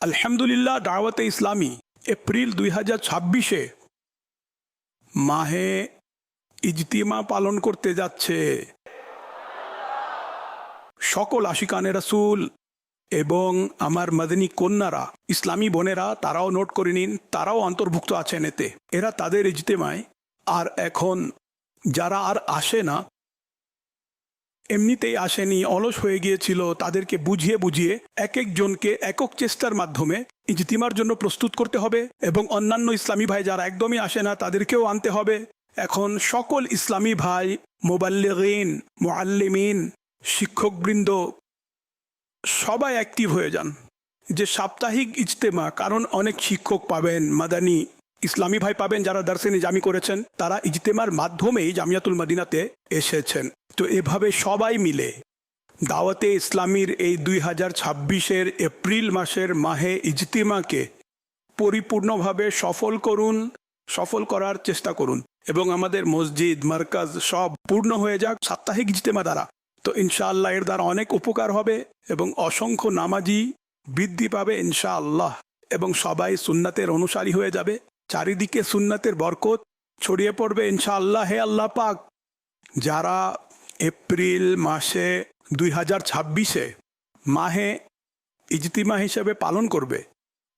আলহামদুলিল্লাহ দাওয়াতে ইসলামী এপ্রিল 2026-এ মাহে ইজতিমা পালন করতে যাচ্ছে। সকল আশিকানে রাসূল এবং আমার মাদানী কন্যারা, ইসলামী বোনেরা, তারাও নোট করে নিন, তারাও অন্তর্ভুক্ত আছেন এতে। এরা তাদের ইজতেমায়। আর এখন যারা আর আসে না, এমনিতেই আসেনি, অলস হয়ে গিয়েছিল, তাদেরকে বুঝিয়ে বুঝিয়ে এক একজনকে একক চেষ্টার মাধ্যমে ইজতিমার জন্য প্রস্তুত করতে হবে এবং অন্যান্য ইসলামী ভাই যারা একদমই আসে না তাদেরকেও আনতে হবে। এখন সকল ইসলামী ভাই, মুবাল্লিগিন, মুআল্লিমিন, শিক্ষকবৃন্দ সবাই অ্যাক্টিভ হয়ে যান যে সাপ্তাহিক ইজতেমা। কারণ অনেক শিক্ষক পাবেন, মাদানী ইসলামী ভাই পাবেন যারা দারসে নিজামি করেছেন, তারা ইজতেমার মাধ্যমেই জামিয়াতুল মদিনাতে এসেছেন। তো এভাবে সবাই মিলে দাওয়াতে ইসলামীর এই 2026-এর এপ্রিল মাসের মাহে ইজতিমাকে পরিপূর্ণভাবে সফল করার চেষ্টা করুন এবং আমাদের মসজিদ, মার্কাজ সব পূর্ণ হয়ে যাক সাপ্তাহিক ইজতেমা দ্বারা। তো ইনশাআল্লাহ এর দ্বারা অনেক উপকার হবে এবং অসংখ্য নামাজি বৃদ্ধি পাবে ইনশাআল্লাহ, এবং সবাই সুন্নাতের অনুসারী হয়ে যাবে। চারিদিকে সুন্নাতের বরকত ছড়িয়ে পড়বে ইনশাআল্লাহ। হে আল্লাহ পাক, যারা এপ্রিল মাসে 2026-এ মাহে ইজতিমা হিসেবে পালন করবে,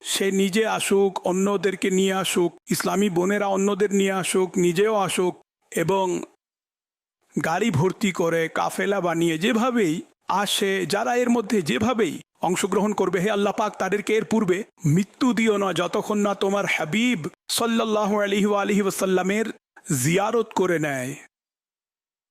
সে নিজে আসুক, অন্যদেরকে নিয়ে আসুক, ইসলামী বোনেরা অন্যদের নিয়ে আসুক, নিজেও আসুক, এবং গাড়ি ভর্তি করে কাফেলা বানিয়ে যেভাবেই আসে, যারা এর মধ্যে যেভাবেই অংশগ্রহণ করবে, হে আল্লাহ পাক তাদেরকে এর পূর্বে মৃত্যু দিও না যতক্ষণ না তোমার হাবিব সাল্লাল্লাহু আলাইহি ওয়া আলিহি ওয়াসাল্লামের জিয়ারত করে নেয়।